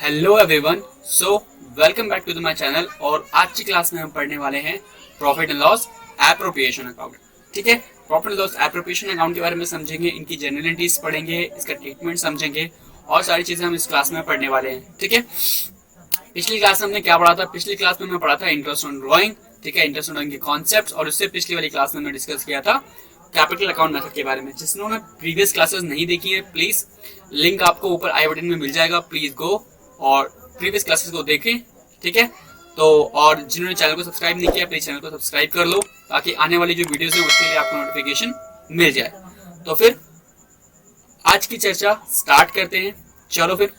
Hello everyone, so welcome back to my channel. और आज की क्लास में हम पढ़ने वाले हैं profit and loss appropriation account. ठीक है, profit and loss appropriation account के बारे में समझेंगे, इनकी जनरलिटीज पढ़ेंगे, इसका ट्रीटमेंट समझेंगे और सारी चीजें हम इस क्लास में पढ़ने वाले हैं। ठीक है, पिछली क्लास में हमने क्या पढ़ा था? पिछली क्लास में हमने पढ़ा था इंटरेस्ट ऑन ड्राइंग। ठीक है, इंटरेस्ट ऑन ड्राइंग के कॉन्सेप्ट्स, और उससे पिछली वाली क्लास में हमने डिस्कस किया था कैपिटल अकाउंट मेथड के बारे में। जिसने प्रीवियस क्लासेस नहीं देखी है, प्लीज लिंक आपको ऊपर आई बटन में मिल जाएगा, प्लीज गो और प्रीवियस क्लासेस को देखें। ठीक है, तो और जिन्होंने चैनल को सब्सक्राइब नहीं किया, प्लीज चैनल को सब्सक्राइब कर लो ताकि आने वाली जो वीडियोस हैं उसके लिए आपको नोटिफिकेशन मिल जाए। तो फिर आज की चर्चा स्टार्ट करते हैं। चलो फिर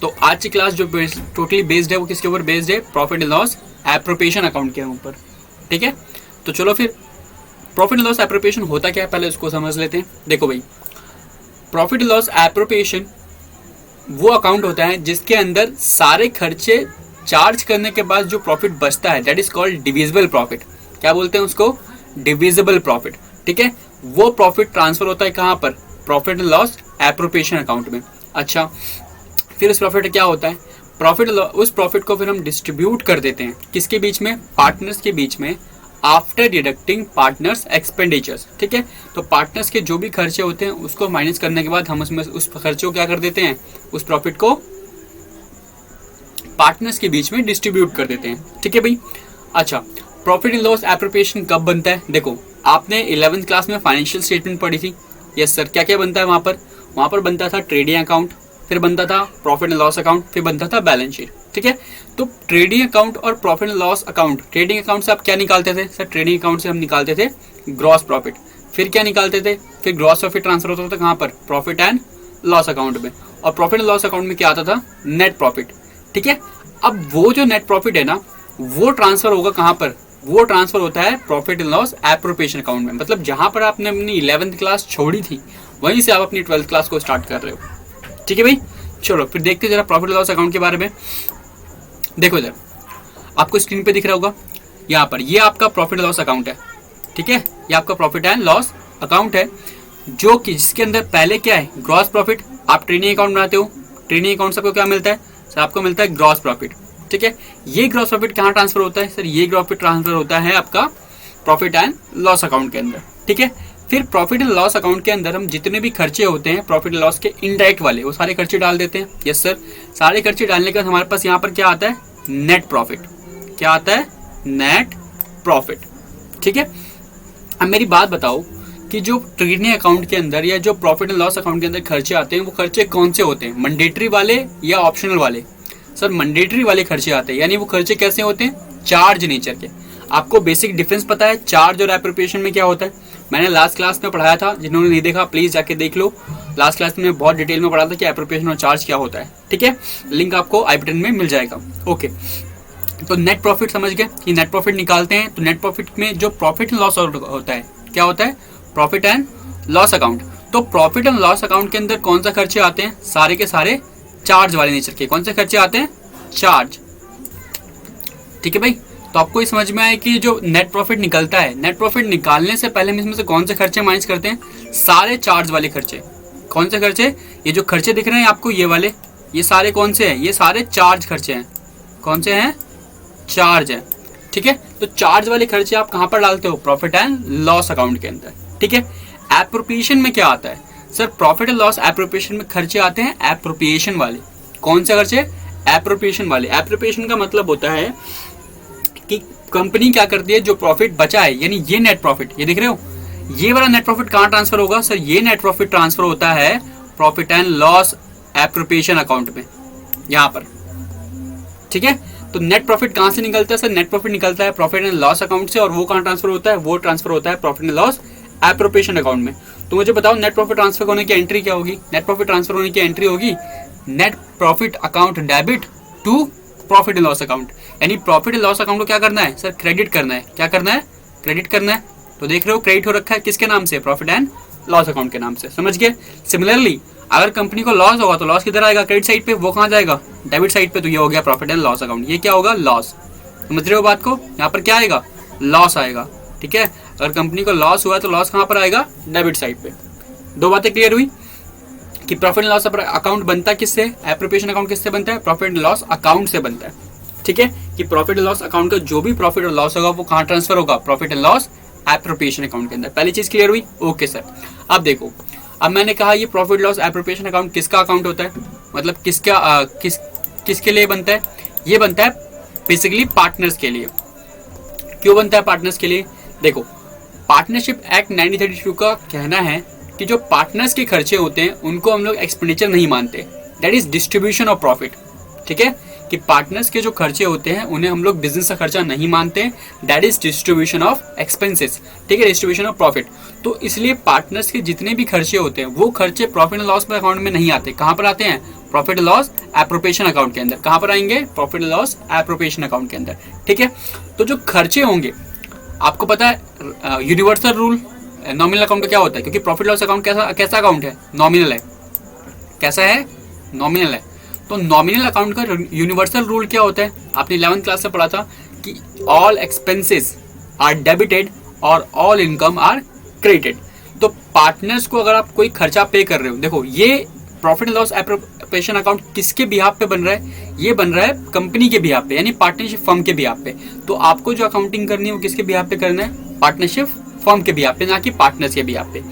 तो आज की क्लास जो टोटली बेस्ड है वो किसके ऊपर बेस्ड है? Profit and loss appropriation account के ऊपर। ठीक है, तो चलो फिर प्रॉफिट एंड लॉस एप्रोप्रिएशन होता क्या है पहले उसको समझ लेते हैं। देखो भाई, प्रॉफिट एंड लॉस एप्रोप्रिएशन वो अकाउंट होता है जिसके अंदर सारे खर्चे चार्ज करने के बाद जो प्रॉफिट बचता है, that is called divisible profit. क्या बोलते हैं उसको? Divisible profit. ठीक है, वो प्रॉफिट ट्रांसफर होता है कहाँ पर? Profit and loss appropriation account में। अच्छा, फिर उस प्रॉफिट क्या होता है? उस प्रॉफिट को फिर हम डिस्ट्रीब्यूट कर देते हैं किसके बीच में? पार्टनर्स के बीच में, आफ्टर डिडक्टिंग पार्टनर्स एक्सपेंडिचर्स। ठीक है, तो पार्टनर्स के जो भी खर्चे होते हैं उसको माइनस करने के बाद हम उसमें उस खर्चे को क्या कर देते हैं? उस प्रॉफिट को पार्टनर्स के बीच में डिस्ट्रीब्यूट कर देते हैं। ठीक है भाई। अच्छा, प्रॉफिट एंड लॉस एप्रोप्रिएशन कब बनता है? देखो, आपने 11th क्लास में फाइनेंशियल स्टेटमेंट पढ़ी थी। यस सर, क्या क्या बनता है वहां पर? वहां पर बनता था ट्रेडिंग अकाउंट, फिर बनता था प्रॉफिट एंड लॉस अकाउंट, फिर बनता था बैलेंस शीट। ठीक है, तो ट्रेडिंग अकाउंट और profit and loss account, trading account से आप क्या निकालते थे? सर, ट्रेडिंग अकाउंट से हम निकालते थे ग्रॉस प्रॉफिट। फिर क्या निकालते थे? फिर ग्रॉस प्रॉफिट ट्रांसफर होता था कहाँ पर? प्रॉफिट एंड लॉस अकाउंट में। और प्रॉफिट एंड लॉस अकाउंट में क्या आता था? Net profit. ठीक है, अब वो जो नेट प्रॉफिट है ना, वो ट्रांसफर होगा कहाँ पर? वो ट्रांसफर होता है profit and loss appropriation account में। मतलब जहां पर आपने अपनी 11th क्लास छोड़ी थी वहीं से आप अपनी 12th क्लास को स्टार्ट कर रहे हो। ठीक है भाई, चलो फिर देखते हैं जरा प्रॉफिट लॉस अकाउंट के बारे में। देखो इधर आपको स्क्रीन पे दिख रहा होगा, यहाँ पर ये आपका प्रॉफिट लॉस अकाउंट है। ठीक है, ये आपका प्रॉफिट एंड लॉस अकाउंट है जो कि जिसके अंदर पहले क्या है? Gross profit. आप ट्रेडिंग अकाउंट बनाते हो, ट्रेडिंग अकाउंट से आपको क्या मिलता है? सर, आपको मिलता है ग्रॉस प्रॉफिट। ठीक है, ये ग्रॉस प्रॉफिट कहाँ ट्रांसफर होता है? सर, ये ग्रॉस प्रॉफिट ट्रांसफर होता है आपका प्रॉफिट एंड लॉस अकाउंट के अंदर। ठीक है, फिर प्रॉफिट एंड लॉस अकाउंट के अंदर हम जितने भी खर्चे होते हैं प्रॉफिट एंड लॉस के इनडायरेक्ट वाले, वो सारे खर्चे डाल देते हैं। यस सर, सारे खर्चे डालने के बाद हमारे पास यहाँ पर क्या आता है? Net profit. क्या आता है? Net profit. ठीक है, अब मेरी बात बताओ कि जो ट्रेडिंग अकाउंट के अंदर या जो प्रॉफिट एंड लॉस अकाउंट के अंदर खर्चे आते हैं वो खर्चे कौन से होते हैं? मैंडेटरी वाले या ऑप्शनल वाले? सर, मैंडेटरी वाले खर्चे आते हैं। यानी वो खर्चे कैसे होते हैं? चार्ज नेचर के। आपको बेसिक डिफरेंस पता है चार्ज और एप्रोप्रिएशन में क्या होता है? मैंने लास्ट क्लास में पढ़ाया था, जिन्होंने नहीं देखा प्लीज जाके देख लो। लास्ट क्लास में बहुत डिटेल में पढ़ा था कि एप्रोप्रिएशन और चार्ज क्या होता है। ठीक है, लिंक आपको आई बटन में मिल जाएगा। ओके, तो नेट प्रॉफिट समझ गए कि नेट प्रॉफिट निकालते हैं। तो नेट प्रॉफिट में जो प्रॉफिट एंड लॉस होता है, क्या होता है? Profit and loss account. तो प्रॉफिट एंड लॉस अकाउंट के अंदर कौन सा खर्चे आते हैं? सारे के सारे चार्ज वाले नेचर के। कौन से खर्चे आते हैं? चार्ज। ठीक है भाई, तो आपको ये समझ में आया कि जो नेट प्रॉफिट निकलता है, नेट प्रॉफिट निकालने से पहले हम इसमें से कौन से खर्चे माइनस करते हैं? सारे चार्ज वाले खर्चे। कौन से खर्चे? ये जो खर्चे दिख रहे हैं आपको, ये वाले, ये सारे कौन से हैं? ये सारे चार्ज खर्चे हैं। कौन से हैं? चार्ज है। ठीक है, तो चार्ज वाले खर्चे आप कहां पर डालते हो? प्रॉफिट एंड लॉस अकाउंट के अंदर। ठीक है, एप्रोप्रिएशन में क्या आता है? Sir, profit and loss appropriation में खर्चे आते हैं एप्रोप्रिएशन वाले। कौन से खर्चे? एप्रोप्रिएशन वाले। एप्रोप्रिएशन का मतलब होता है कि कंपनी क्या करती है, जो प्रॉफिट बचा है, यानी ये नेट प्रॉफिट, ये दिख रहे हो, ये वाला नेट प्रॉफिट कहाँ ट्रांसफर होगा? सर, ये नेट प्रॉफिट ट्रांसफर होता है profit and loss appropriation account में, यहाँ पर। ठीक है, तो नेट प्रॉफिट कहाँ से निकलता है? सर, नेट प्रॉफिट निकलता है प्रॉफिट एंड लॉस अकाउंट से। और वो कहाँ ट्रांसफर होता है? वो ट्रांसफर होता है profit and loss appropriation account में। तो मुझे बताओ नेट प्रॉफिट ट्रांसफर होने की एंट्री क्या होगी? नेट प्रॉफिट ट्रांसफर होने की एंट्री होगी net profit account debit to profit and loss account. यानी प्रॉफिट एंड लॉस अकाउंट को क्या करना है? सर, क्रेडिट करना है। क्या करना है? क्रेडिट करना है। तो देख रहे हो क्रेडिट हो रखा है किसके नाम से? प्रॉफिट एंड लॉस अकाउंट के नाम से। समझ गए? सिमिलरली अगर कंपनी को लॉस होगा तो लॉस किधर आएगा? क्रेडिट साइड पे। वो कहाँ जाएगा? डेबिट साइड पे। तो ये हो गया प्रॉफिट एंड लॉस अकाउंट। ये क्या होगा? लॉस। समझ रहे हो बात को? यहाँ पर क्या आएगा? लॉस आएगा। ठीक है, अगर कंपनी को लॉस हुआ तो लॉस कहाँ पर आएगा? डेबिट साइड पे। दो बातें क्लियर हुई कि प्रॉफिट एंड लॉस अकाउंट बनता है किससे? एप्रोप्रिएशन अकाउंट किससे बनता है? प्रॉफिट एंड लॉस अकाउंट से बनता है। ठीक है, कि प्रॉफिट एंड लॉस अकाउंट का जो भी प्रॉफिट और लॉस होगा वो कहाँ ट्रांसफर होगा? Profit and loss appropriation account के अंदर। पहली चीज क्लियर हुई? Okay sir. अब देखो, अब मैंने कहा ये प्रॉफिट लॉस एप्रोप्रिएशन अकाउंट किसका अकाउंट होता है, मतलब किसके लिए बनता है? ये बनता है बेसिकली पार्टनर्स के लिए। क्यों बनता है पार्टनर्स के लिए? देखो, पार्टनरशिप एक्ट 1932 का कहना है कि जो पार्टनर्स के खर्चे होते हैं उनको हम लोग एक्सपेंडिचर नहीं मानते, that is distribution of profit. ठीक है, कि पार्टनर्स के जो खर्चे होते हैं उन्हें हम लोग बिजनेस का खर्चा नहीं मानते, that is distribution of expenses. ठीक है, डिस्ट्रीब्यूशन ऑफ प्रॉफिट। तो इसलिए पार्टनर्स के जितने भी खर्चे होते हैं वो खर्चे प्रॉफिट एंड लॉस अकाउंट में नहीं आते। कहां पर आते हैं? Profit and loss appropriation account के अंदर। कहां पर आएंगे? Profit and loss appropriation account के अंदर। ठीक है, तो जो खर्चे होंगे, आपको पता है यूनिवर्सल रूल नॉमिनल अकाउंट का क्या होता है, क्योंकि प्रॉफिट लॉस अकाउंट कैसा अकाउंट है? नॉमिनल है। कैसा है? नॉमिनल है। तो नॉमिनल अकाउंट का यूनिवर्सल रूल क्या होता है? आपने 11th क्लास से पढ़ा था कि ऑल एक्सपेंसेस आर डेबिटेड और ऑल इनकम आर क्रेडिटेड। तो पार्टनर्स को अगर आप कोई खर्चा पे कर रहे हो, देखो ये profit and loss appropriation account किसके बिहाफ पे बन रहा है? ये बन रहा है कंपनी के बिहाफ पे, यानी पार्टनरशिप फर्म के बिहाफ पे। तो आपको जो अकाउंटिंग करनी है वो किसके बिहाफ पे करना है? पार्टनरशिप फर्म के बिहाफ पे, ना कि पार्टनर्स के बिहाफ पे।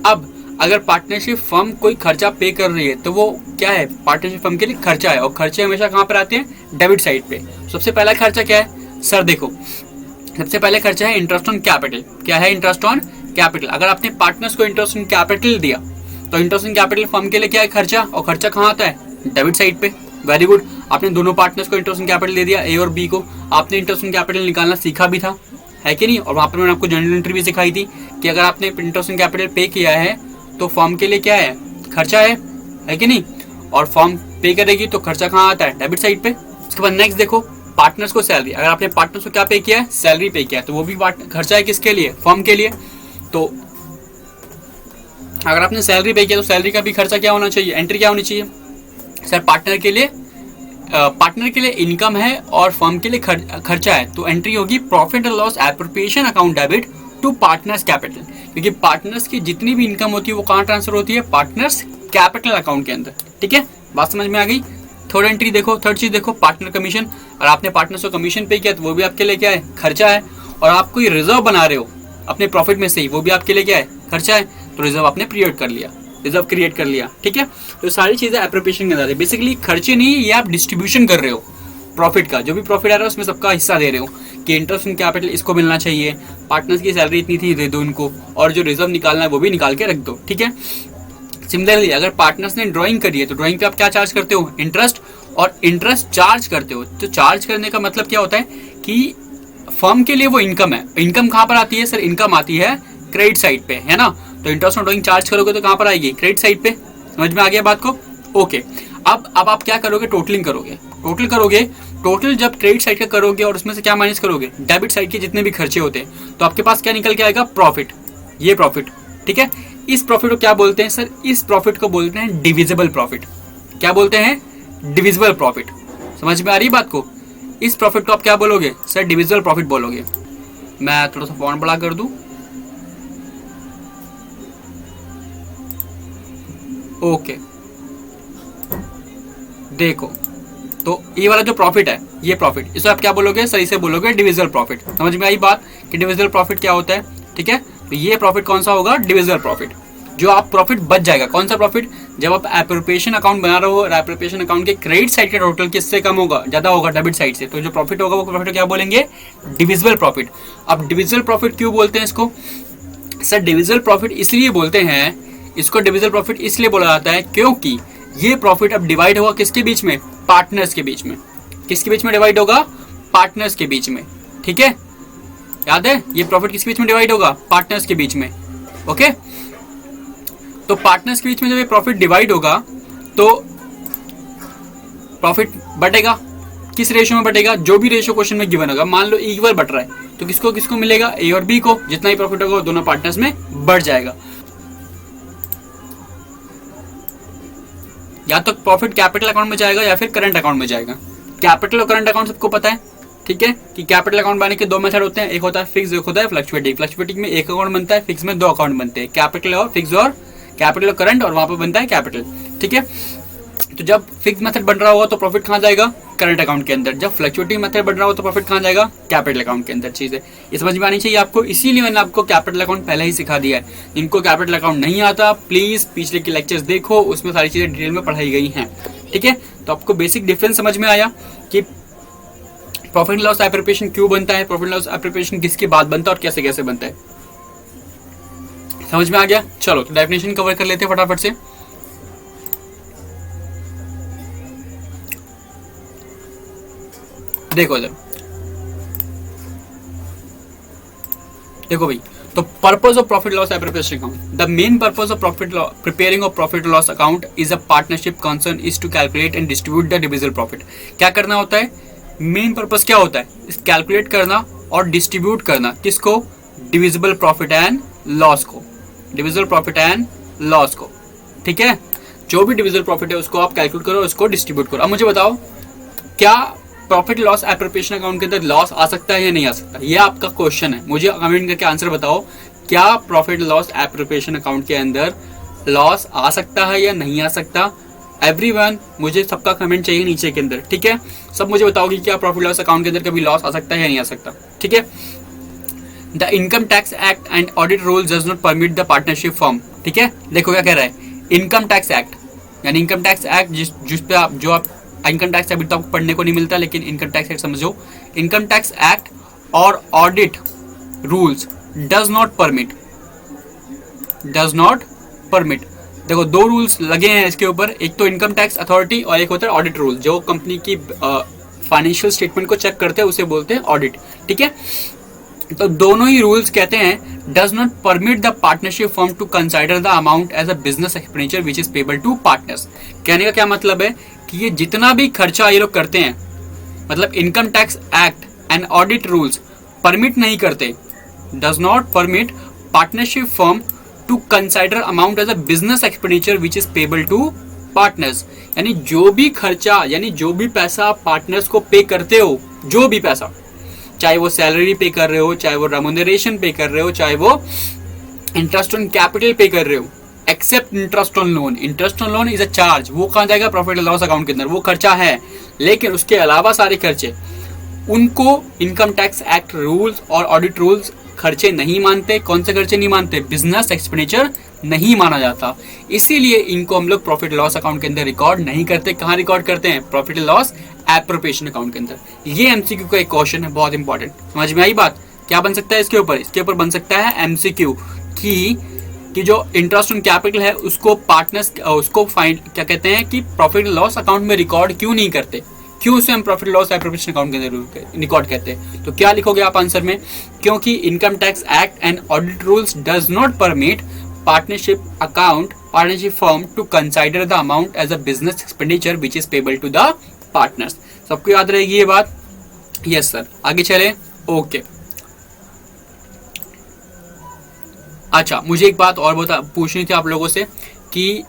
अब अगर पार्टनरशिप फर्म कोई खर्चा पे कर रही है तो वो क्या है? पार्टनरशिप फर्म के लिए खर्चा है, और खर्चे हमेशा कहाँ पर आते हैं? डेबिट साइड पे। सबसे पहला खर्चा क्या है सर? देखो, सबसे पहले खर्चा है इंटरेस्ट ऑन कैपिटल। क्या है? Interest on capital. अगर आपने पार्टनर्स को इंटरेस्ट ऑन कैपिटल दिया तो इंटरेस्ट ऑन कैपिटल फर्म के लिए क्या है? खर्चा। और खर्चा कहाँ आता है? डेबिट साइड पे। वेरी गुड, आपने दोनों पार्टनर्स को इंटरेस्ट ऑन कैपिटल दे दिया, ए और बी को। आपने इंटरेस्ट ऑन कैपिटल निकालना सीखा भी था, है कि नहीं? और वहां पर मैंने आपको जर्नल एंट्री भी सिखाई थी कि अगर आपने इंटरेस्ट ऑन कैपिटल पे किया है तो फर्म के लिए क्या है? खर्चा है कि नहीं? और फर्म पे करेगी तो खर्चा कहाँ आता है? डेबिट साइड पे। उसके बाद नेक्स्ट देखो, पार्टनर्स को सैलरी। अगर आपने पार्टनर्स को क्या पे किया है? सैलरी पे किया है, तो वो भी खर्चा है किसके लिए? फर्म के लिए। तो अगर आपने सैलरी पे किया तो सैलरी का भी खर्चा क्या होना चाहिए? एंट्री क्या होनी चाहिए सर? पार्टनर के लिए इनकम है और फर्म के लिए खर्चा है, तो एंट्री होगी profit and loss appropriation account debit to partners capital. क्योंकि पार्टनर्स की जितनी भी इनकम होती है वो कहाँ ट्रांसफर होती है? पार्टनर्स कैपिटल अकाउंट के अंदर। ठीक है, बात समझ में आ गई? थर्ड एंट्री देखो, थर्ड चीज देखो, पार्टनर कमीशन। और आपने पार्टनर्स को कमीशन पे किया तो वो भी आपके लिए क्या है? खर्चा है। और आप कोई रिजर्व बना रहे हो अपने प्रॉफिट में से ही, वो भी आपके लिए क्या है? खर्चा है। तो रिजर्व आपने क्रिएट कर लिया। ठीक है, तो सारी चीजें एप्रोप्रिएशन के अंदर है। बेसिकली खर्चे नहीं, ये आप डिस्ट्रीब्यूशन कर रहे हो प्रॉफिट का। जो भी प्रॉफिट आ रहा है उसमें सबका हिस्सा दे रहे हो कि इंटरेस्ट ऑन कैपिटल इसको मिलना चाहिए, पार्टनर्स की सैलरी इतनी थी दे दो इनको, और जो रिजर्व निकालना है वो भी निकाल के रख दो। ठीक है, सिमिलरली अगर पार्टनर्स ने ड्राइंग करी है तो ड्राइंग पे आप क्या चार्ज करते हो? इंटरेस्ट। और इंटरेस्ट चार्ज करते हो तो चार्ज करने का मतलब क्या होता है कि फर्म के लिए वो इनकम है। इनकम कहाँ पर आती है सर? इनकम आती है क्रेडिट साइड पे, है ना? तो इंटरेस्ट ऑन ड्राइंग चार्ज करोगे तो कहाँ पर आएगी? क्रेडिट साइड पे। समझ में आ गया बात को? ओके, अब आप क्या करोगे? टोटलिंग करोगे। टोटल जब क्रेडिट साइड का करोगे और उसमें से क्या माइनस करोगे? डेबिट साइड के जितने भी खर्चे होते हैं, तो आपके पास क्या निकल के आएगा? प्रॉफिट। ये प्रॉफिट। ठीक है, इस प्रॉफिट को क्या बोलते हैं सर? इस प्रॉफिट को बोलते हैं डिविजिबल प्रॉफिट। क्या बोलते हैं? Divisible profit. समझ में आ रही बात को? इस प्रॉफिट को आप क्या बोलोगे सर? डिविजिबल प्रॉफिट बोलोगे। मैं थोड़ा सा फॉन्ट बड़ा कर दूं। ओके, देखो, तो ये वाला जो प्रॉफिट है, ये प्रॉफिट, इसे आप क्या बोलोगे सर? इसे बोलोगे डिविजिबल प्रॉफिट। समझ में आई बात कि डिविजिबल प्रॉफिट क्या होता है? ठीक है, तो ये प्रॉफिट कौन सा होगा? Divisible profit. जो आप प्रॉफिट बच जाएगा, कौन सा प्रॉफिट? जब आप एप्रोप्रिएशन अकाउंट बना रहे हो और एप्रोप्रिएशन अकाउंट के क्रेडिट साइड का टोटल किससे कम होगा? ज्यादा होगा, डेबिट साइड से। तो जो प्रॉफिट होगा वो प्रॉफिट क्या बोलेंगे? Divisible profit. अब डिविजिबल प्रॉफिट क्यों बोलते हैं इसको सर? डिविजिबल प्रॉफिट इसलिए बोलते हैं, इसको डिविजिबल प्रॉफिट इसलिए बोला जाता है क्योंकि ये प्रॉफिट अब डिवाइड होगा किसके बीच में? पार्टनर्स के बीच में। किसके बीच में डिवाइड होगा? पार्टनर्स के बीच में। ठीक है, याद है? ये प्रॉफिट किसके बीच में डिवाइड होगा? पार्टनर्स के बीच में। ओके, तो पार्टनर्स के बीच में जब ये प्रॉफिट डिवाइड होगा तो प्रॉफिट बटेगा। किस रेशियो में बटेगा? जो भी रेशियो क्वेश्चन में गिवन होगा। मान लो इक्वल बट रहा है तो किसको किसको मिलेगा? ए और बी को। जितना ही प्रॉफिट होगा वो दोनों पार्टनर्स में बढ़ जाएगा। या तो प्रॉफिट कैपिटल अकाउंट में जाएगा या फिर करंट अकाउंट में जाएगा। कैपिटल और करंट अकाउंट सबको पता है, ठीक है, कि कैपिटल अकाउंट बनाने के दो मेथड होते हैं, एक होता है फिक्स, एक होता है फ्लक्चुएटिंग। फ्लक्चुएटिंग में एक अकाउंट बनता है, फिक्स में दो अकाउंट बनते हैं, कैपिटल और फिक्स और कैपिटल और करंट, और वहां पर बनता है कैपिटल। ठीक है, तो जब फिक्स मेथड बन रहा होगा तो प्रॉफिट कहाँ जाएगा, करंट अकाउंट के अंदर। जब फ्लक्चुएटिंग मेथड बन रहा हो तो प्रॉफिट कहाँ जाएगा, कैपिटल अकाउंट के अंदर। चीज है ये समझ में आनी चाहिए आपको, इसीलिए मैंने आपको कैपिटल अकाउंट पहले ही सिखा दिया है। इनको कैपिटल अकाउंट नहीं आता, प्लीज पिछले के लेक्चर्स देखो, उसमें सारी चीजें डिटेल में पढ़ाई गई हैं। ठीक है, तो आपको बेसिक डिफरेंस समझ में आया कि प्रॉफिट एंड लॉस एप्रोप्रिएशन क्यों बनता है, प्रॉफिट एंड लॉस एप्रोप्रिएशन किसके बाद बनता है और कैसे कैसे बनता है, समझ में आ गया। चलो तो डेफिनेशन कवर कर लेते हैं फटाफट से। देखो इधर, देखो भाई, तो purpose of profit loss appropriation account, the main purpose of profit preparing of profit loss account is a partnership concern is to calculate and distribute the divisible profit. क्या करना होता है, मेन पर्पस क्या होता है, कैलकुलेट करना और distribute करना, किसको, डिविजिबल प्रॉफिट एंड लॉस को, डिविजिबल प्रॉफिट एंड लॉस को। ठीक है, जो भी डिविजिबल प्रॉफिट है उसको आप कैलकुलेट करो, उसको डिस्ट्रीब्यूट करो। अब मुझे बताओ, क्या प्रॉफिट लॉस एप्रोप्रिएशन अकाउंट के अंदर लॉस आ सकता है या नहीं आ सकता, ये आपका क्वेश्चन है। मुझे कमेंट करके आंसर बताओ, क्या प्रॉफिट लॉस एप्रोप्रिएशन अकाउंट के अंदर लॉस आ सकता है या नहीं आ सकता। एवरीवन, मुझे सबका कमेंट चाहिए नीचे के अंदर। ठीक है, सब मुझे बताओगे क्या प्रॉफिट लॉस अकाउंट के अंदर कभी लॉस आ सकता है या नहीं आ सकता। ठीक है, the income tax act and audit rules does not permit the partnership form. ठीक है, देखो क्या कह रहा है, इनकम टैक्स एक्ट, यानी इनकम टैक्स एक्ट जिस पे आप इनकम टैक्स अभी तो आपको पढ़ने को नहीं मिलता, लेकिन इनकम टैक्स एक्ट समझो, इनकम टैक्स एक्ट और audit rules does not permit. देखो दो रूल्स लगे हैं इसके ऊपर, एक तो इनकम टैक्स अथॉरिटी और एक होता है ऑडिट रूल। जो कंपनी की फाइनेंशियल स्टेटमेंट को चेक करते हैं उसे बोलते हैं ऑडिट। ठीक है, तो दोनों ही रूल्स कहते हैं does not permit the partnership firm to consider the amount as a business expenditure which is payable to partners. कहने का क्या मतलब है कि ये जितना भी खर्चा ये लोग करते हैं, मतलब income tax act and audit rules permit नहीं करते, does not permit partnership firm to consider amount as a business expenditure which is payable to partners. यानी जो भी खर्चा, यानी जो भी पैसा पार्टनर्स को पे करते हो, जो भी पैसा, चाहे वो सैलरी पे कर रहे हो, चाहे वो रेम्यूनरेशन पे कर रहे हो, चाहे वो इंटरेस्ट ऑन कैपिटल पे कर रहे हो, except interest on loan. Interest on loan is a charge, वो कहाँ जाएगा, प्रॉफिट एंड लॉस अकाउंट के अंदर, वो खर्चा है। लेकिन उसके अलावा सारे खर्चे, उनको इनकम टैक्स एक्ट रूल्स और ऑडिट रूल्स खर्चे नहीं मानते। कौन से खर्चे नहीं मानते, बिजनेस एक्सपेंडिचर नहीं माना जाता, इसीलिए इनको हम लोग प्रॉफिट लॉस अकाउंट के अंदर रिकॉर्ड नहीं करते। कहाँ रिकॉर्ड करते हैं, प्रॉफिट लॉस एप्रोप्रिएशन अकाउंट के अंदर। ये एमसीक्यू का एक क्वेश्चन है, बहुत इंपॉर्टेंट। समझ में आई बात, क्या बन सकता है इसके ऊपर, इसके ऊपर बन सकता है एमसीक्यू कि जो इंटरेस्ट ऑन कैपिटल है उसको पार्टनर्स, उसको फाइंड, क्या कहते हैं कि प्रॉफिट लॉस अकाउंट में रिकॉर्ड क्यों नहीं करते, क्यों उसे हम प्रॉफिट लॉस एप्रोप्रिएशन अकाउंट के अंदर रिकॉर्ड कहते हैं। तो क्या लिखोगे आप आंसर में, क्योंकि income tax act and audit rules does not permit partnership firm to consider the amount as a business expenditure which is payable to the partners. सबको याद रहेगी ये बात, यस सर। आगे चले, ओके। अच्छा, मुझे एक बात और पूछनी थी आप लोगों से कि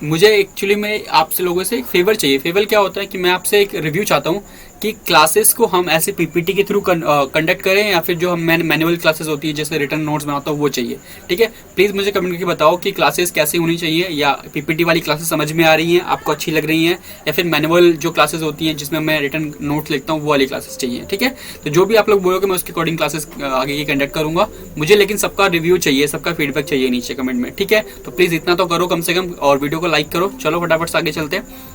मुझे एक्चुअली में आपसे लोगों से एक फेवर चाहिए। फेवर क्या होता है कि मैं आपसे एक रिव्यू चाहता हूँ कि क्लासेस को हम ऐसे पीपीटी के थ्रू कंडक्ट करें या फिर जो हम मैनुअल क्लासेस होती है जैसे रिटर्न नोट्स बनाता हूँ वो चाहिए। ठीक है, प्लीज़ मुझे कमेंट करके बताओ कि क्लासेस कैसी होनी चाहिए, या पीपीटी वाली क्लासेस समझ में आ रही हैं, आपको अच्छी लग रही हैं, या फिर मैनुअल जो क्लासेस होती हैं जिसमें मैं रिटर्न नोट्स लिखता हूँ वो वाली क्लासेस चाहिए। ठीक है, तो जो भी आप लोग बोलोगे मैं उसके अकॉर्डिंग क्लासेस आगे की कंडक्ट करूँगा। मुझे लेकिन सबका रिव्यू चाहिए, सबका फीडबैक चाहिए नीचे कमेंट में। ठीक है, तो प्लीज़ इतना तो करो कम से कम, और वीडियो को लाइक करो। चलो फटाफट से आगे चलते हैं।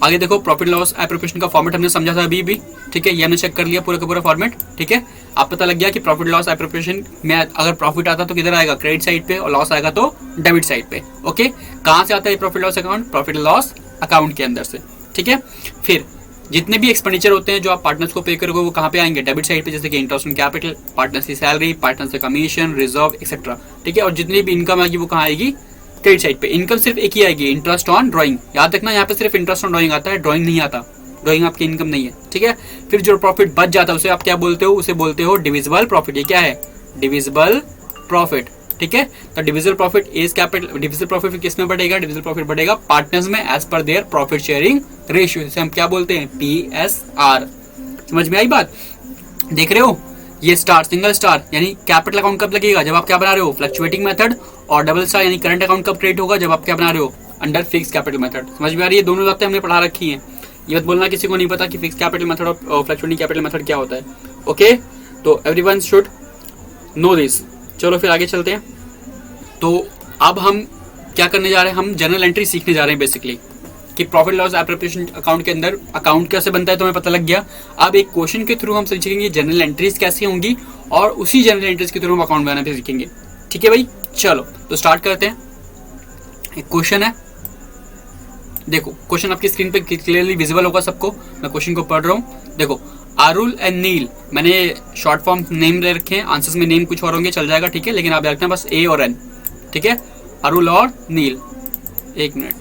आगे देखो, प्रॉफिट लॉस एप्रोप्रिएशन का फॉर्मेट हमने समझा था अभी भी। ठीक है, ये हमने चेक कर लिया पूरा का पूरा फॉर्मेट। ठीक है, आप पता लग गया कि प्रॉफिट लॉस एप्रोप्रिएशन में अगर प्रॉफिट आता तो किधर आएगा, क्रेडिट साइड पे, और लॉस आएगा तो डेबिट साइड पे। ओके, कहाँ से आता है profit loss account, profit loss account के अंदर से। ठीक है, फिर जितने भी एक्सपेंडिचर होते हैं जो आप पार्टनर्स को पे करोगे वो कहाँ पे आएंगे, डेबिट साइड पे, जैसे कि इंटरेस्ट ऑन कैपिटल, पार्टनर्स की सैलरी, पार्टनर्स का कमीशन, रिजर्व एक्सेट्रा। ठीक है, और जितनी भी इनकम आएगी वो कहाँ आएगी, क्रेडिट साइड पे। इनकम सिर्फ एक ही आएगी, इंटरेस्ट ऑन ड्राइंग। याद रखना, यहाँ पे सिर्फ इंटरेस्ट ऑन ड्राइंग आता है, ड्राइंग नहीं आता, ड्राइंग आपकी इनकम नहीं है। ठीक है, फिर जो प्रॉफिट बच जाता है उसे आप क्या बोलते हो, उसे बोलते हो डिविजिबल प्रॉफिट। ये क्या है, डिविजिबल प्रॉफिट। ठीक है, तो divisible profit is capital, divisible profit किस में बढ़ेगा, डिविजिबल प्रॉफिट बढ़ेगा पार्टनर्स में as per their profit sharing ratio, जिसे हम क्या बोलते हैं, PSR, समझ में आई बात? देख रहे हो, ये स्टार, सिंगल स्टार यानी कैपिटल अकाउंट कब लगेगा, जब आप क्या बना रहे हो, फ्लक्चुएटिंग मेथड, और डबल स्टार यानी करंट अकाउंट कब क्रिएट होगा, जब आप क्या बना रहे हो, अंडर फिक्स कैपिटल मेथड। समझ में आ रही है? दोनों बातें हमने पढ़ा रखी हैं। ये मत बोलना किसी को नहीं पता कि फिक्स कैपिटल मेथड और फ्लक्चुएटिंग कैपिटल मेथड क्या होता है। ओके, तो एवरीवन शुड नो दिस। चलो फिर आगे चलते हैं। तो अब हम क्या करने जा रहे हैं, हम जनरल एंट्री सीखने जा रहे हैं बेसिकली, कि प्रॉफिट लॉस एप्रोप्रिएशन अकाउंट के अंदर अकाउंट कैसे बनता है, तो हमें पता लग गया। अब एक क्वेश्चन के थ्रू हम सीखेंगे जनरल एंट्रीज कैसी होंगी, और उसी जनरल एंट्रीज के थ्रू हम अकाउंट बनाना भी सीखेंगे। ठीक है भाई, चलो तो स्टार्ट करते हैं। एक क्वेश्चन है, देखो क्वेश्चन आपकी स्क्रीन पे क्लियरली विजिबल होगा सबको। मैं क्वेश्चन को पढ़ रहा हूँ। देखो, अरुल एंड नील, मैंने शॉर्ट फॉर्म नेम ले रखे हैं, आंसर्स में नेम कुछ और होंगे, चल जाएगा, ठीक है, लेकिन आप रखना बस ए और एन, ठीक है, अरुल और नील। एक मिनट,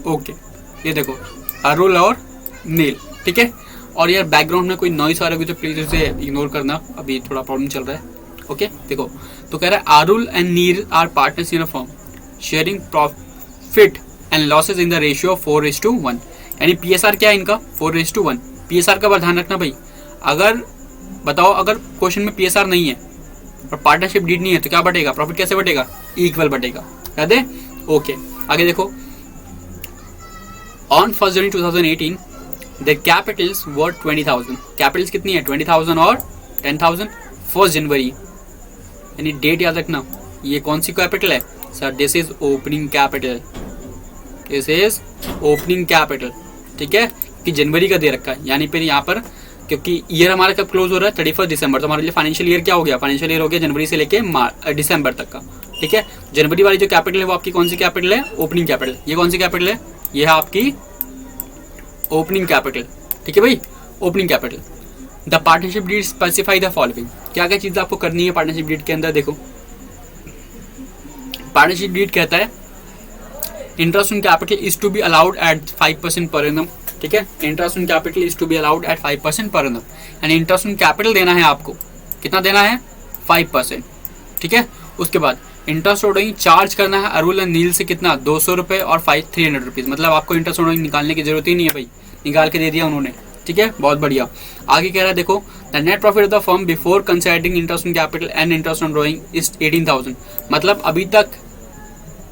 ओके, ये देखो अरुल और नील, ठीक है। और यार बैकग्राउंड में कोई नॉइस आ रहा है तो प्लीज उसे इग्नोर करना, अभी थोड़ा प्रॉब्लम चल रहा है। ओके, देखो तो कह रहा है Arul and Neel are partners in a firm sharing profit and losses in the ratio of 4:1। यानी पीएसआर क्या है इनका, 4:1। पीएसआर का ध्यान रखना भाई, अगर बताओ अगर क्वेश्चन में पीएसआर नहीं है और पार्टनरशिप डीड नहीं है तो क्या बटेगा, प्रॉफिट कैसे बटेगा, इक्वल बटेगा, याद है? ओके, आगे देखो, on 1 January 2018 the Capitals were 20,000। Capitals कितनी है, 20,000 और 10,000। 1 जनवरी यानी डेट याद रखना। ये कौन सी कैपिटल है sir, this is opening capital, this is opening capital, ठीक है, कि जनवरी का दे रखा है। यानी फिर यहाँ पर क्योंकि ईयर हमारा कब क्लोज हो रहा है, 31 दिसंबर, तो हमारे लिए फाइनेंशियल ईयर क्या हो गया, फाइनेंशियल ईयर हो गया जनवरी से लेके दिसंबर तक का, ठीक है। जनवरी वाली जो कैपिटल है वो आपकी कौन सी कैपिटल है, ओपनिंग कैपिटल। ये कौन सी कैपिटल है, ये है आपकी ओपनिंग कैपिटल, ठीक है भाई, opening capital. The partnership deed specify the following. क्या क्या चीज आपको करनी है पार्टनरशिप डीड के अंदर, देखो पार्टनरशिप डीड कहता है interest on capital is to be allowed at 5% per annum, ठीक है, interest on capital is to be allowed at 5% per annum. यानी इंटरेस्ट ऑन कैपिटल देना है आपको, कितना देना है, 5%, ठीक है। उसके बाद इंटरेस्ट ओडिंग चार्ज करना है अरुल एंड नील से कितना, 200 रुपये और 300 रुपीज़। मतलब आपको इंटरेस्ट ओडिंग निकालने की जरूरत ही नहीं है भाई, निकाल के दे दिया उन्होंने, ठीक है, बहुत बढ़िया। आगे कह रहा है देखो, the net profit of the firm before considering interest on capital and interest on drawing is 18,000। मतलब अभी तक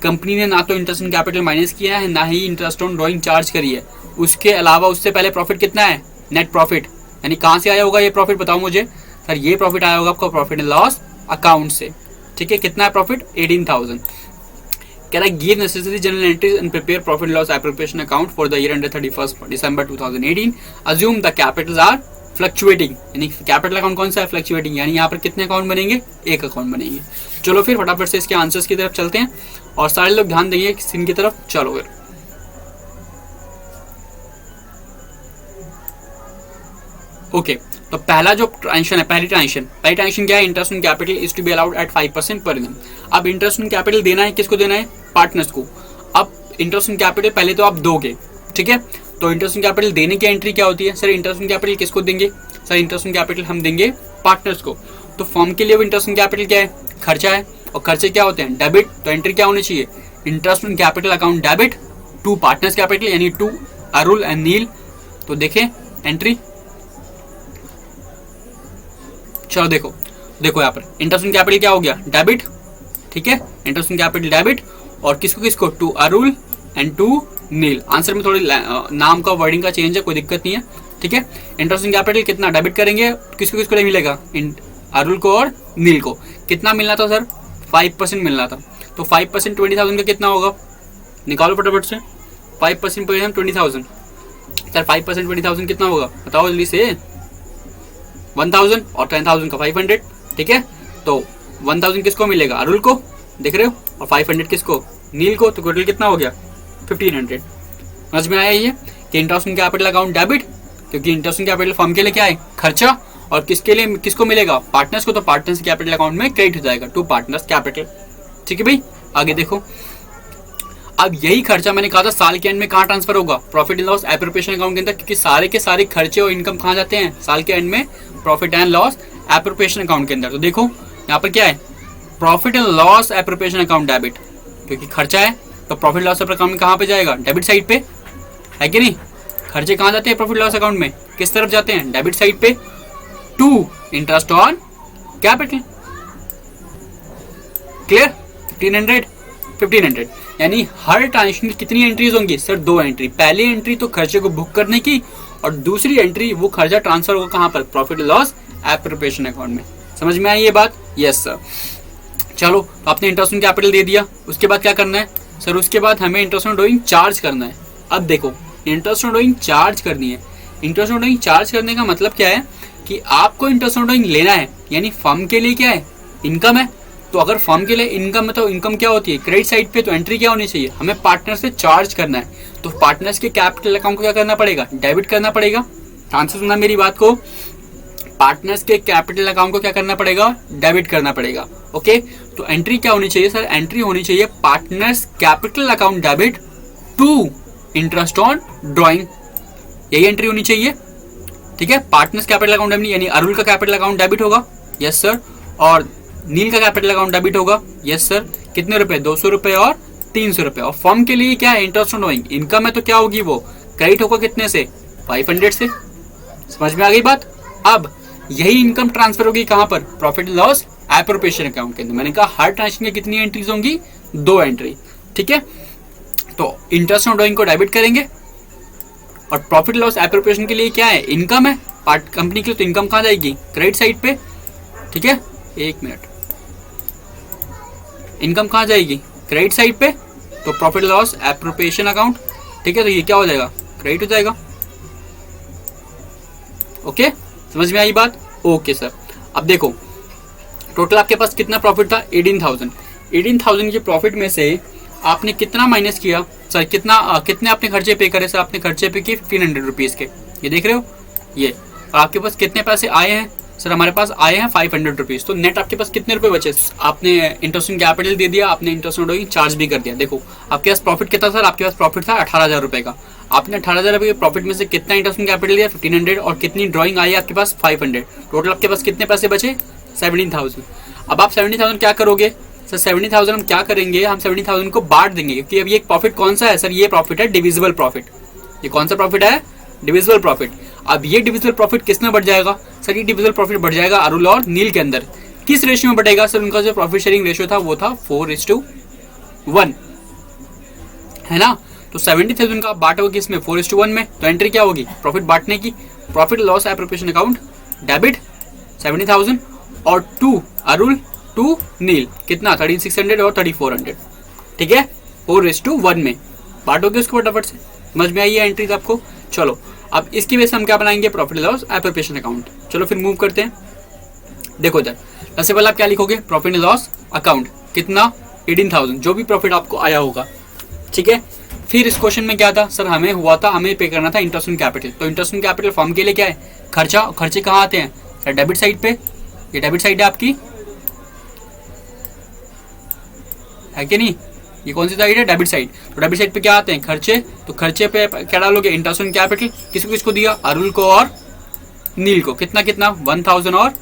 कंपनी ने ना तो इंटरेस्ट ऑन कैपिटल माइनस किया है, ना ही इंटरेस्ट ऑन ड्रॉइंग चार्ज करी है। उसके अलावा उससे पहले प्रॉफिट कितना है, नेट प्रॉफिट, यानी कहाँ से आया होगा ये प्रॉफिट, बताओ मुझे सर। ये प्रॉफिट आया होगा आपका प्रॉफिट एंड लॉस अकाउंट से, ठीक है। कितना है प्रॉफिट, 18,000। कह रहा है give necessary journal entries and prepare profit loss appropriation account for the year ender 31 December 2018। Assume the capitals are fluctuating, यानी कैपिटल अकाउंट कौन सा है, फ्लक्चुएटिंग, यानी यहाँ पर कितने अकाउंट बनेंगे, एक अकाउंट बनेंगे। चलो फिर फटाफट से इसके आंसर्स की तरफ चलते हैं और सारे लोग ध्यान देंगे स्क्रीन की तरफ। चलो फिर ओके, तो पहला जो ट्रांजेक्शन है, पहली ट्रांजेक्शन क्या है, interest on capital is to be allowed at 5% per annum. अब इंटरेस्ट ऑन कैपिटल देना है किसको, देना है पार्टनर्स को। अब इंटरेस्ट ऑन कैपिटल पहले तो आप दोगे, ठीक है। तो इंटरेस्ट ऑन कैपिटल देने की एंट्री क्या होती है सर, इंटरेस्ट ऑन कैपिटल किसको देंगे सर, इंटरेस्ट ऑन कैपिटल हम देंगे पार्टनर्स को। तो फर्म के लिए इंटरेस्ट ऑन कैपिटल क्या है, खर्चा है, और खर्चे क्या होते हैं, डेबिट। तो एंट्री क्या होनी चाहिए, interest on capital account debit to partners capital, यानी टू अरुल एंड नील। तो देखें एंट्री, चलो देखो यहाँ पर इंटरेस्ट ऑन कैपिटल क्या हो गया, डेबिट, ठीक है, इंटरेस्ट ऑन कैपिटल डेबिट, और किसको किसको, to Arul and to Neel. Answer में थोड़ी नाम का वर्डिंग का चेंज है, कोई दिक्कत नहीं है, ठीक है। इंटरेस्ट ऑन कैपिटल कितना डेबिट करेंगे, किसको किसको मिलेगा, अरुल को और नील को। कितना मिलना था सर, 5% मिलना था। तो 5% 20,000 का कितना होगा, निकालो फटाफट से। 5% पर 20,000 सर, 5% 20,000 कितना होगा बताओ जल्दी से, 1,000 और 10,000 का 500, ठीक है। तो 1,000 किसको मिलेगा, अरुल को, देख रहे हो, और 500 किसको, नील को। तो टोटल कितना हो गया, 1,500। समझ में आया ये कि interest on capital account debit, क्योंकि इंटरेस्ट ऑन कैपिटल फर्म के लिए क्या है, खर्चा, और किसके लिए, किसको मिलेगा, पार्टनर्स को। तो पार्टनर्स कैपिटल अकाउंट में क्रेडिट हो जाएगा टू पार्टनर्स कैपिटल, ठीक है भाई। आगे देखो, अब यही खर्चा मैंने कहा था साल के एंड में कहाँ ट्रांसफर होगा, profit and loss appropriation account के अंदर, क्योंकि सारे के सारे खर्चे और इनकम कहाँ जाते हैं, साल के एंड में profit and loss appropriation account के अंदर। तो देखो यहाँ पर क्या है, profit and loss appropriation account debit, क्योंकि खर्चा है तो प्रॉफिट लॉस अकाउंट में कहाँ पे जाएगा, डेबिट साइड पे, है कि नहीं। खर्चे कहाँ जाते हैं प्रॉफिट लॉस अकाउंट में, किस तरफ जाते हैं, डेबिट साइड पे, to interest on capital. Clear, 1500 यानी हर ट्रांजेक्शन की कितनी एंट्रीज होंगी सर, 2 एंट्री। पहली एंट्री तो खर्चे को बुक करने की, और दूसरी एंट्री वो खर्चा ट्रांसफर होगा कहाँ पर, प्रॉफिट लॉस एप्रोप्रिएशन अकाउंट में। समझ में आई ये बात, यस सर। चलो तो आपने इंटरेस्ट ऑन कैपिटल दे दिया, उसके बाद क्या करना है सर, उसके बाद हमें इंटरेस्ट ऑन डूइंग चार्ज करना है। अब देखो इंटरेस्ट ऑन डूइंग चार्ज करनी है। इंटरेस्ट ऑन डूइंग चार्ज करने का मतलब क्या है कि आपको इंटरेस्ट ऑन डूइंग लेना है, यानी फर्म के लिए क्या है, इनकम है। तो अगर फर्म के लिए इनकम है तो इनकम क्या होती है, क्रेडिट साइड पे, तो एंट्री क्या होनी चाहिए, हमें पार्टनर से चार्ज करना है। तो पार्टनर्स के कैपिटल अकाउंट को क्या करना पड़ेगा, डेबिट करना पड़ेगा। ध्यान से सुनना मेरी बात को, पार्टनर्स के कैपिटल अकाउंट को क्या करना पड़ेगा, डेबिट करना पड़ेगा। ओके, तो एंट्री क्या होनी चाहिए सर, एंट्री होनी चाहिए partners capital account debit to interest on drawing, यही एंट्री होनी चाहिए। ठीक है, पार्टनर्स कैपिटल अकाउंट डेबिट, यानी अरुल का कैपिटल अकाउंट डेबिट होगा, यस सर, और नील का कैपिटल अकाउंट डेबिट होगा, यस सर। कितने रुपए, 200 रुपए और 300 रुपए। और फर्म के लिए क्या है, इंटरेस्ट ऑन ड्रॉइंग, इनकम है तो क्या होगी वो, क्रेडिट होगा कितने से, 500 से। समझ में आ गई बात। अब यही इनकम ट्रांसफर होगी कहां पर, प्रॉफिट लॉस एप्रोप्रिएशन अकाउंट के अंदर। मैंने कहा हर ट्रांजेक्शन की कितनी एंट्रीज होंगी, 2 एंट्री। ठीक है, तो इंटरेस्ट ऑन ड्रॉइंग को डेबिट करेंगे, और प्रॉफिट लॉस एप्रोप्रिएशन के लिए क्या है, इनकम है पार्ट कंपनी के लिए, तो इनकम कहां जाएगी, क्रेडिट साइड पे। ठीक है, एक मिनट, इनकम कहां जाएगी, क्रेडिट साइड पे, तो प्रॉफिट लॉस एप्रोप्रिएशन अकाउंट। ठीक है, तो ये क्या हो जाएगा, क्रेडिट हो जाएगा। ओके, समझ में आई बात, ओके सर। अब देखो टोटल आपके पास कितना प्रॉफिट था, 18,000 के प्रॉफिट में से आपने कितना माइनस किया सर, कितने आपने खर्चे पे करे सर, आपने खर्चे पे किए 1500 रुपीज के, ये देख रहे हो ये। और आपके पास कितने पैसे आए हैं सर, हमारे पास आए हैं 500 रुपीज। तो नेट आपके पास कितने रुपए बचे, आपने इंटरेस्ट ऑन कैपिटल दे दिया, आपने इंटरेस्ट ऑन चार्ज भी कर दिया। देखो आपके पास प्रॉफिट कितना सर, आपके पास प्रॉफिट था 18,000 रुपए का। आपने 18,000 रुपए के प्रॉफिट में से कितना इंटरेस्ट ऑन कैपिटल दिया, 1500, और कितनी ड्रॉइंग आई आपके पास 500। टोटल आपके पास कितने पैसे बचे, 17,000। अब आप 17,000 क्या करोगे सर, 17,000 हम क्या करेंगे, हम 17,000 को बांट देंगे, क्योंकि अब ये प्रॉफिट कौन सा है सर, ये प्रॉफिट है डिविजिबल प्रॉफिट। ये कौन सा प्रॉफिट है, डिविजिबल प्रॉफिट। अब ये डिविजिबल प्रॉफिट किसमें बढ़ जाएगा सर, ये डिविजिबल प्रॉफिट बढ़ जाएगा अरुल और नील के अंदर। किस रेशियो में बढ़ेगा सर, उनका जो प्रॉफिट शेयरिंग रेशियो था वो था 4:1, है ना। तो 70,000 का बांटोगे किसमें, 4:1 में। तो एंट्री क्या होगी, प्रॉफिट बांटने की, profit loss appropriation account debit 70,000, और 2 अरुल 2 नील, कितना 3600 और 3400। ठीक है, 4:1 में बांटोगे उसको फटाफट से। समझ में आई है एंट्रीज आपको। चलो अब इसकी वजह से हम क्या बनाएंगे, प्रॉफिट लॉस एप्रोप्रिएशन अकाउंट। चलो फिर मूव करते हैं। देखो इधर सबसे पहले आप क्या लिखोगे, प्रॉफिट लॉस अकाउंट, कितना 18,000, जो भी प्रॉफिट आपको आया होगा। ठीक है, फिर इस क्वेश्चन में क्या था सर, हमें हुआ था, हमें पे करना था इंटरेस्ट ऑन कैपिटल। तो इंटरेस्ट ऑन कैपिटल फर्म के लिए क्या है, खर्चा। खर्चे कहाँ आते हैं सर, डेबिट साइड पे। ये डेबिट साइड है आपकी, है कि नहीं, ये कौन सी साइड है, डेबिट साइड। तो डेबिट साइड पे क्या आते हैं, खर्चे। तो खर्चे पे क्या डालोगे, इंटरेस्ट ऑन कैपिटल। किसको किसको दिया, अरुल को और नील को। कितना कितना, 1000 और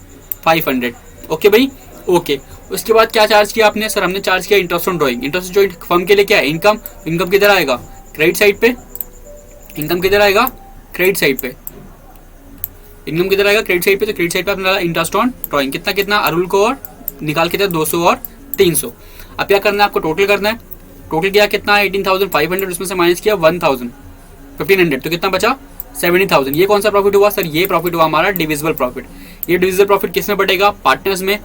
500। ओके भाई, ओके। उसके बाद क्या चार्ज किया आपने सर, हमने चार्ज किया इंटरेस्ट ऑन ड्रॉइंग। इंटरेस्ट जो फर्म के लिए क्या है, इनकम। इनकम किधर आएगा, क्रेडिट साइड पे। इनकम किधर आएगा, क्रेडिट साइड पे। इनकम किधर आएगा, क्रेडिट साइड पे। तो क्रेडिट साइड पे आपने डाला इंटरेस्ट ऑन ड्रॉइंग। कितना कितना, अरुल को और निकाल के 200 और 300। अब क्या करना है आपको, टोटल करना है। टोटल किया कितना, 18,500, उसमें से माइनस किया 1500, तो कितना बचा 70,000। ये कौन सा प्रॉफिट हुआ सर, ये प्रॉफिट हुआ हमारा डिविजिबल प्रॉफिट। ये डिविजिबल प्रॉफिट किस में बढ़ेगा, पार्टनर्स में।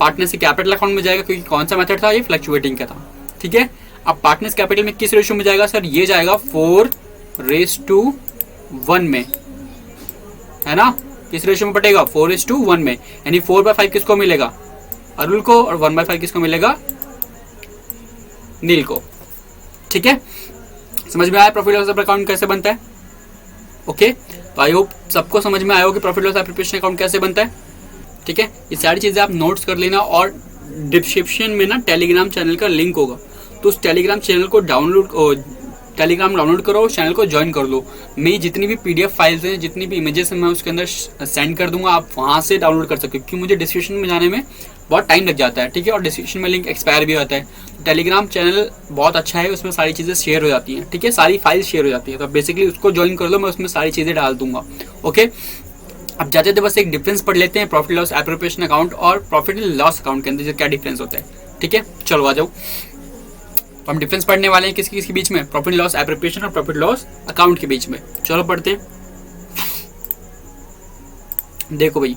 पार्टनर्स के कैपिटल अकाउंट में जाएगा, क्योंकि कौन सा मेथड था, ये फ्लक्चुएटिंग का था। ठीक है, अब पार्टनर्स कैपिटल में किस रेशियो में जाएगा सर, ये जाएगा 4:1 में, है ना। किस रेशियो में बटेगा, 4:1 में। यानी 4/5 किसको मिलेगा, अरुल को, और 1/5 किसको मिलेगा, नील को। ठीक है, समझ में आया प्रॉफिट लॉस अकाउंट कैसे बनता है। ओके, तो आई होप सबको समझ में आया हो कि प्रॉफिट लॉस एप्रोप्रिएशन अकाउंट कैसे बनता है। ठीक है, ये सारी चीजें आप नोट्स कर लेना, और डिस्क्रिप्शन में ना टेलीग्राम चैनल का लिंक होगा, तो उस टेलीग्राम चैनल को टेलीग्राम डाउनलोड करो, चैनल को ज्वाइन कर लो। मेरी जितनी भी PDF फाइल्स हैं, जितनी भी इमेजेस हैं, मैं उसके अंदर सेंड कर दूंगा, आप वहाँ से डाउनलोड कर सकते हो, क्योंकि मुझे डिस्क्रिप्शन में जाने में बहुत टाइम लग जाता है, ठीक है, और डिस्क्रिप्शन में लिंक एक्सपायर भी होता है। टेलीग्राम चैनल बहुत अच्छा है, उसमें सारी चीज़ें शेयर हो जाती हैं, ठीक है, सारी फाइल शेयर हो जाती है, तो बेसिकली उसको ज्वाइन कर लो, मैं उसमें सारी चीज़ें डाल दूंगा। ओके, अब जाते थे बस एक डिफरेंस पढ़ लेते हैं प्रॉफिट लॉस एप्रोप्रिएशन अकाउंट और प्रॉफिट एंड लॉस अकाउंट के अंदर क्या डिफरेंस होता है, ठीक है। चलो आ जाओ, तो हम डिफरेंस पढ़ने वाले हैं किसके बीच में, प्रॉफिट लॉस एप्रोप्रिएशन और प्रॉफिट लॉस अकाउंट के बीच में। चलो पढ़ते हैं। देखो भाई,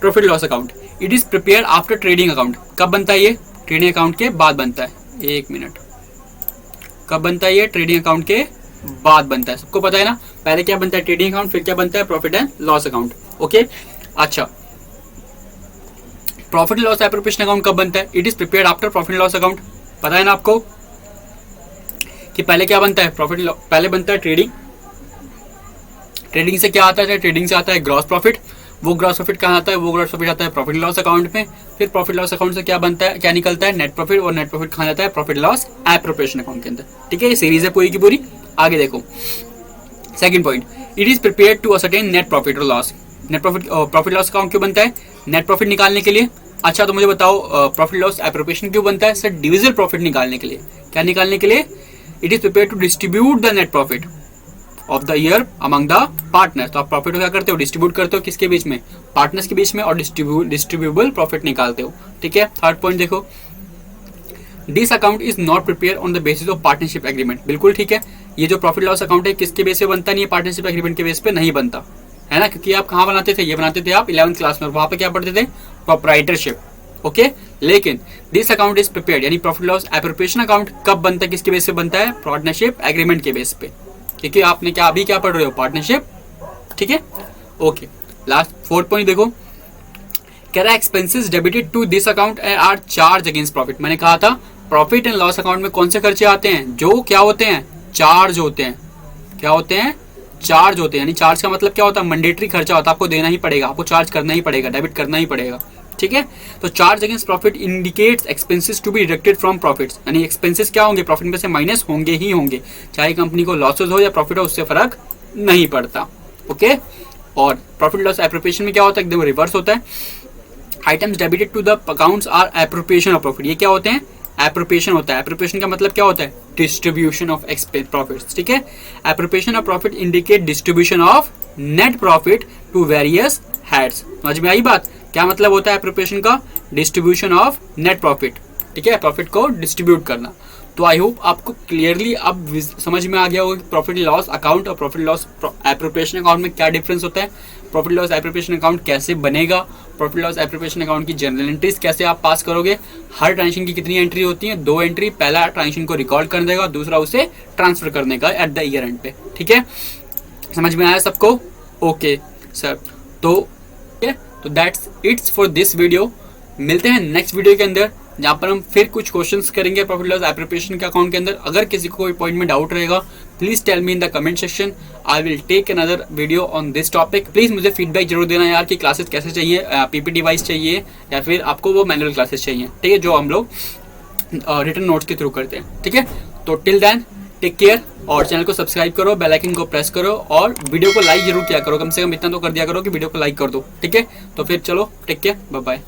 profit loss account it is prepared after trading account. कब बनता है ये, ट्रेडिंग अकाउंट के बाद बनता है। एक मिनट, कब बनता है ये, ट्रेडिंग अकाउंट के बाद बनता है, सबको पता है ना। पहले क्या बनता है, ट्रेडिंग अकाउंट, फिर क्या बनता है, profit and loss account. Okay, अच्छा, profit and loss appropriation account कब बनता है, it is prepared after profit and loss account. पता है ना आपको कि पहले क्या बनता है, प्रॉफिट, पहले बनता है ट्रेडिंग। ट्रेडिंग से क्या आता है, ट्रेडिंग से आता है ग्रॉस प्रॉफिट। वो ग्रॉस प्रॉफिट कहाँ आता है, वो ग्रॉस प्रॉफिट आता है प्रॉफिट लॉस अकाउंट में। फिर प्रॉफिट लॉस अकाउंट से क्या बनता है, क्या निकलता है, नेट प्रॉफिट, और नेट प्रॉफिट कहाँ जाता है, प्रॉफिट लॉस एप्रोप्रिएशन अकाउंट के अंदर, ठीक है। ये सीरीज है पूरी की पूरी। आगे देखो, second point, it is prepared to ascertain net profit or loss. Net profit, profit loss account क्यों बनता है, नेट प्रॉफिट निकालने के लिए। अच्छा, तो मुझे बताओ प्रॉफिट लॉस एप्रोप्रिएशन क्यों बनता है, सर डिविजिबल प्रॉफिट निकालने के लिए। क्या निकालने के लिए, it is prepared to distribute the net profit of the year among the partners. तो आप प्रॉफिट को क्या करते हो, डिस्ट्रीब्यूट करते हो, किसके बीच में, पार्टनर्स के बीच में, और डिस्ट्रीब्यूटेबल प्रॉफिट निकालते हो, ठीक है। थर्ड पॉइंट देखो, this account is not prepare on the basis of partnership agreement. बिल्कुल ठीक है, ये जो प्रॉफिट लॉस अकाउंट है किसके बेस पे बनता नहीं है, पार्टनरशिप एग्रीमेंट के बेस पे नहीं बनता है ना, क्योंकि आप कहाँ बनाते थे, ये बनाते थे आप 11th क्लास में, और वहां पे क्या पढ़ते थे, प्रोप्राइटरशिप। ओके, लेकिन दिस अकाउंट इज प्रिपेयर्ड, यानी प्रॉफिट लॉस एप्रोप्रिएशन अकाउंट कब बनता है, किसके बेस पे बनता है, पार्टनरशिप एग्रीमेंट के बेस पे, क्योंकि आपने क्या अभी क्या पढ़ रहे हो, पार्टनरशिप, ठीक है। ओके, लास्ट फोर्थ पॉइंट देखो, कह रहा है expenses debited to this account are charge against profit. मैंने कहा था प्रॉफिट एंड लॉस अकाउंट में कौन से खर्चे आते हैं, जो क्या होते हैं, चार्ज होते हैं। क्या होते हैं, चार्ज होते हैं। यानी चार्ज का मतलब क्या होता है, मैंडेटरी खर्चा होता है, आपको देना ही पड़ेगा, आपको चार्ज करना ही पड़ेगा, डेबिट करना ही पड़ेगा, ठीक है। तो charge against profit indicates expenses to be deducted from profits, यानी एक्सपेंसेस क्या होंगे, प्रॉफिट में से माइनस होंगे ही होंगे, चाहे कंपनी को लॉसेस हो या प्रॉफिट हो, उससे फर्क नहीं पड़ता। ओके, और प्रॉफिट लॉस एप्रोप्रिएशन में क्या होता है, एकदम रिवर्स होता है। Items debited to the accounts are appropriation of profit. ये क्या होते हैं, एप्रोप्रिएशन होता है। एप्रोप्रिएशन का मतलब क्या होता है, डिस्ट्रीब्यूशन ऑफ प्रॉफिट्स, ठीक है। Appropriation of profit indicate distribution of net profit to various heads. समझ में आई बात, क्या मतलब होता है एप्रोप्रिएशन का, डिस्ट्रीब्यूशन ऑफ नेट प्रॉफिट, ठीक है, प्रॉफिट को डिस्ट्रीब्यूट करना। तो आई होप आपको क्लियरली अब समझ में आ गया होगा कि प्रॉफिट लॉस अकाउंट और प्रॉफिट लॉस एप्रोप्रिएशन अकाउंट में क्या डिफरेंस होता है, प्रॉफिट लॉस एप्रोप्रिएशन अकाउंट कैसे बनेगा, प्रॉफिट लॉस एप्रोप्रिएशन अकाउंट की जनरल एंट्रीज कैसे आप पास करोगे, हर ट्रांजेक्शन की कितनी एंट्री होती है, 2 एंट्री, पहला ट्रांजेक्शन को रिकॉर्ड कर देगा, दूसरा उसे ट्रांसफर करने का एट द ईयर एंड पे, ठीक है। समझ में आया सबको, ओके सर। तो that's it's for this video. मिलते हैं नेक्स्ट वीडियो के अंदर, जहाँ पर हम फिर कुछ क्वेश्चंस करेंगे प्रॉफिट लॉस एप्रोप्रिएशन के अकाउंट के अंदर। अगर किसी को कोई पॉइंट में डाउट रहेगा, please tell me in the comment section, I will take another video on this topic. Please मुझे फीडबैक जरूर देना यार कि क्लासेस कैसे चाहिए, पीपीटी वाइज चाहिए या फिर आपको वो मैनुअल क्लासेस चाहिए, ठीक है, जो हम लोग रिटन नोट्स के थ्रू करते हैं, ठीक है। तो टिल देन टेक केयर, और चैनल को सब्सक्राइब करो, बेल आइकन को प्रेस करो, और वीडियो को लाइक जरूर किया करो, कम से कम इतना तो कर दिया करो कि वीडियो को लाइक कर दो, ठीक है। तो फिर चलो, टेक केयर, बाय बाय।